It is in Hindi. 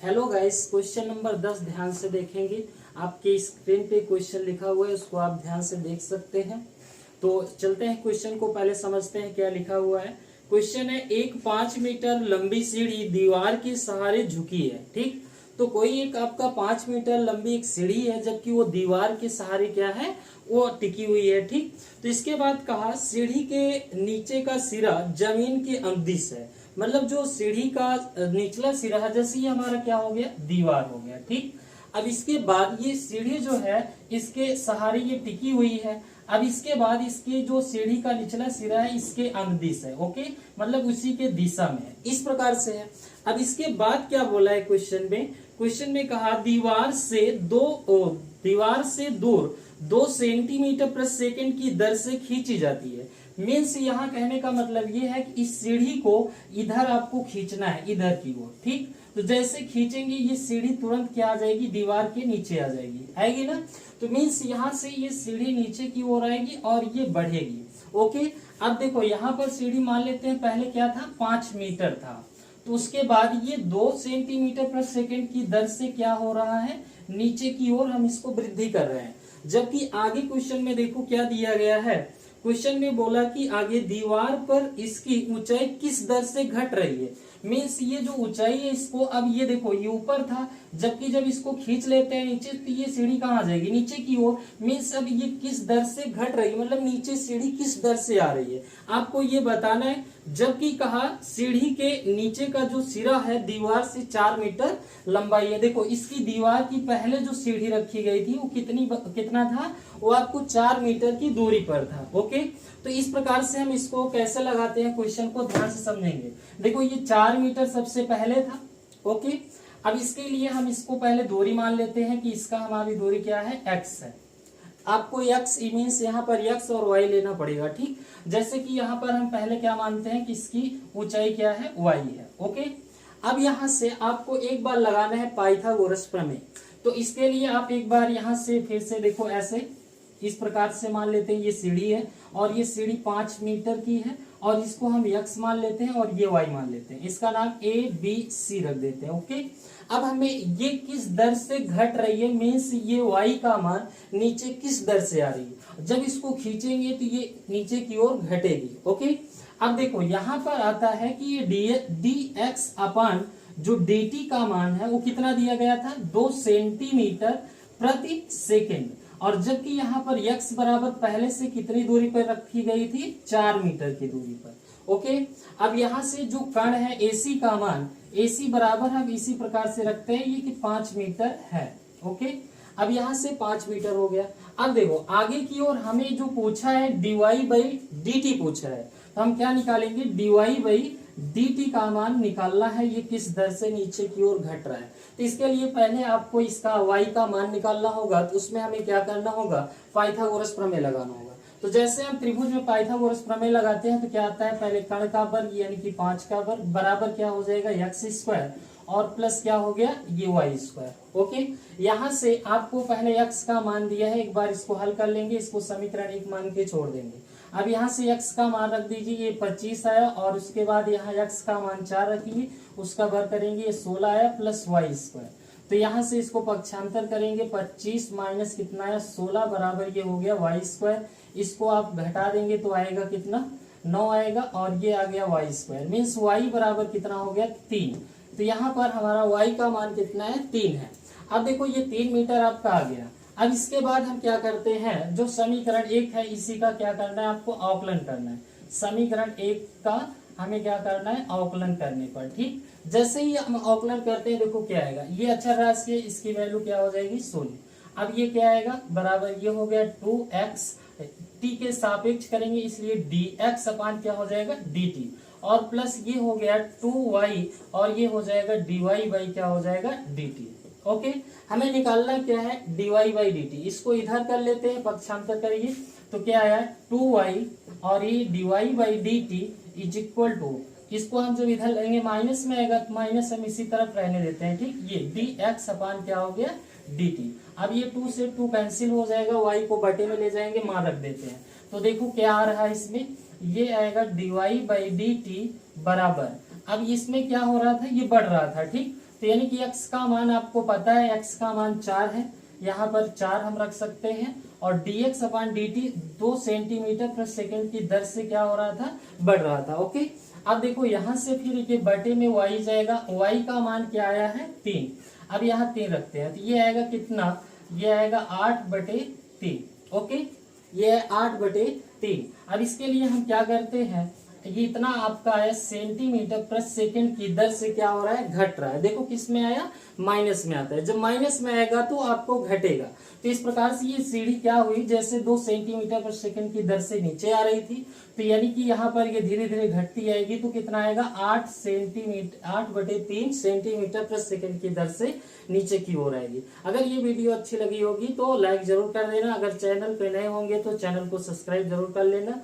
हेलो गाइस, क्वेश्चन नंबर 10 ध्यान से देखेंगे। आपके स्क्रीन पे क्वेश्चन लिखा हुआ है, उसको आप ध्यान से देख सकते हैं। तो चलते हैं क्वेश्चन को पहले समझते हैं क्या लिखा हुआ है। क्वेश्चन है, एक 5 मीटर लंबी सीढ़ी दीवार के सहारे झुकी है। ठीक, तो कोई एक आपका 5 मीटर लंबी एक सीढ़ी है, जबकि वो दीवार के सहारे क्या है, वो टिकी हुई है। ठीक, तो इसके बाद कहा सीढ़ी के नीचे का सिरा जमीन के अनुदिश है। मतलब जो सीढ़ी का निचला सिरा है, जैसे ये हमारा क्या हो गया, दीवार हो गया। ठीक, अब इसके बाद ये सीढ़ी जो है इसके सहारे ये टिकी हुई है। अब इसके बाद इसके जो सीढ़ी का निचला सिरा है इसके अनुदिश है। ओके, मतलब उसी के दिशा में है, इस प्रकार से है। अब इसके बाद क्या बोला है क्वेश्चन में कहा दीवार से दूर 2 सेंटीमीटर प्रति सेकंड की दर से खींची जाती है। मीन्स यहाँ कहने का मतलब ये है कि इस सीढ़ी को इधर आपको खींचना है, इधर की ओर। ठीक, तो जैसे खींचेंगे ये सीढ़ी तुरंत क्या आ जाएगी, दीवार के नीचे आ जाएगी, आएगी ना। तो मीन्स यहाँ से ये सीढ़ी नीचे की ओर आएगी और ये बढ़ेगी। ओके, अब देखो यहाँ पर सीढ़ी मान लेते हैं, पहले क्या था, 5 मीटर था, तो उसके बाद ये 2 सेंटीमीटर प्रति सेकंड की दर से क्या हो रहा है, नीचे की ओर हम इसको वृद्धि कर रहे हैं। जबकि आगे क्वेश्चन में देखो क्या दिया गया है। क्वेश्चन में बोला कि आगे दीवार पर इसकी ऊंचाई किस दर से घट रही है। मीन्स ये जो ऊंचाई है इसको, अब ये देखो ये ऊपर था, जबकि जब इसको खींच लेते हैं नीचे तो ये सीढ़ी कहाँ आ जाएगी, नीचे की ओर। मीन्स अब ये किस दर से घट रही है, मतलब नीचे सीढ़ी किस दर से आ रही है, आपको ये बताना है। जबकि कहा सीढ़ी के नीचे का जो सिरा है दीवार से 4 मीटर लंबाई है। देखो इसकी दीवार की पहले जो सीढ़ी रखी गई थी वो कितना था, वो आपको 4 मीटर की दूरी पर था। ओके, तो इस प्रकार से हम इसको कैसे लगाते हैं, क्वेश्चन को ध्यान से समझेंगे। देखो ये 4 मीटर सबसे पहले था। ओके, अब इसके लिए हम इसको पहले दूरी मान लेते हैं कि इसका हमारी दूरी क्या है, x है। आपको x मीन्स यहाँ पर x और y लेना पड़ेगा। ठीक, जैसे कि यहाँ पर हम पहले क्या मानते हैं कि इसकी ऊंचाई क्या है, y है। ओके, अब यहाँ से आपको एक बार लगाना है पाइथागोरस प्रमेय। तो इसके लिए आप एक बार यहाँ से फिर से देखो, ऐसे इस प्रकार से मान लेते हैं ये सीढ़ी है और ये सीढ़ी 5 मीटर की है और इसको हम x मान लेते हैं और ये y मान लेते हैं। इसका नाम ABC रख देते हैं। ओके, अब हमें ये किस दर से घट रही है, मीन्स ये y का मान नीचे किस दर से आ रही है। जब इसको खींचेंगे तो ये नीचे की ओर घटेगी। ओके, अब देखो यहाँ पर आता है कि ये dx अपान जो dt का मान है वो कितना दिया गया था, 2 सेंटीमीटर प्रति सेकेंड। और जबकि यहाँ पर x बराबर पहले से कितनी दूरी पर रखी गई थी, 4 मीटर की दूरी पर। ओके, अब यहाँ से जो कण है AC का मान, AC बराबर हम इसी प्रकार से रखते हैं ये कि 5 मीटर है। ओके, अब यहाँ से 5 मीटर हो गया। अब देखो आगे की ओर हमें जो पूछा है dy/dt पूछा है, तो हम क्या निकालेंगे, dy/dt का मान निकालना है, ये किस दर से नीचे की ओर घट रहा है। तो इसके लिए पहले आपको इसका y का मान निकालना होगा, तो उसमें हमें क्या करना होगा, पाइथागोरस प्रमेय लगाना होगा। तो जैसे हम त्रिभुज में पाइथागोरस प्रमेय लगाते हैं तो क्या आता है, पहले कर्ण का वर्ग यानी कि 5 का वर्ग बराबर क्या हो जाएगा, x² और प्लस क्या हो गया, ये y²। ओके, यहाँ से आपको पहले x का मान दिया है, एक बार इसको हल कर लेंगे, इसको समीकरण 1 मान के छोड़ देंगे। अब यहाँ से x का मान रख दीजिए, ये 25 आया और उसके बाद यहाँ x का मान 4 रखिए, उसका वर्ग करेंगे, ये 16 आया प्लस y²। तो यहाँ से इसको पक्षांतर करेंगे, 25 माइनस कितना है, 16 बराबर ये हो गया y²। इसको आप घटा देंगे तो आएगा कितना, 9 आएगा और ये आ गया y²। मीन्स y बराबर कितना हो गया, 3। तो यहाँ पर हमारा y का मान कितना है, 3 है। अब देखो ये 3 मीटर आपका आ गया। अब इसके बाद हम क्या करते हैं, जो समीकरण 1 है इसी का क्या करना है, आपको अवकलन करना है। समीकरण 1 का हमें क्या करना है, अवकलन करने पर। ठीक, जैसे ही हम अवकलन करते हैं देखो क्या आएगा, ये अचर राशि है, इसकी वैल्यू क्या हो जाएगी, 0। अब ये क्या आएगा, बराबर ये हो गया 2x, t के सापेक्ष करेंगे इसलिए dx अपान क्या हो जाएगा, dt और प्लस ये हो गया 2y और ये हो जाएगा dy क्या हो जाएगा, dt। ओके, हमें निकालना क्या है, dy/dt। इसको इधर कर लेते हैं, पक्षांतर करिए तो क्या आया, 2y और ये dy/dt इज इक्वल टू, इसको हम जब इधर लेंगे माइनस में आएगा तो माइनस हम इसी तरफ रहने देते हैं। ठीक, ये dx अपान क्या हो गया, dt। अब ये 2 से 2 कैंसिल हो जाएगा, y को बटे में ले जाएंगे, मान रख देते हैं। तो देखो क्या आ रहा है इसमें, ये आएगा dy/dt बराबर, अब इसमें क्या हो रहा था, ये बढ़ रहा था। ठीक, तो यानी कि x का मान आपको पता है, x का मान 4 है, यहाँ पर 4 हम रख सकते हैं। और dx अपान dt 2 सेंटीमीटर प्रति सेकंड की दर से क्या हो रहा था, बढ़ रहा था। ओके, अब देखो यहाँ से फिर ये बटे में y जाएगा, y का मान क्या आया है 3, अब यहाँ 3 रखते हैं तो ये आएगा कितना, ये आएगा 8/3। ओके, ये है 8/3। अब इसके लिए हम क्या करते हैं, ये इतना आपका है सेंटीमीटर प्रति सेकंड की दर से क्या हो रहा है, घट रहा है। देखो किस में आया, माइनस में आता है, जब माइनस में आएगा तो आपको घटेगा। तो इस प्रकार से ये सीढ़ी क्या हुई, जैसे 2 सेंटीमीटर प्रति सेकंड की दर से नीचे आ रही थी, तो यानी कि यहाँ पर ये धीरे धीरे घटती आएगी, तो कितना आएगा 8/3 सेंटीमीटर प्रति सेकंड की दर से नीचे की ओर आएगी। अगर ये वीडियो अच्छी लगी होगी तो लाइक जरूर कर देना, अगर चैनल पे नए होंगे तो चैनल को सब्सक्राइब जरूर कर लेना।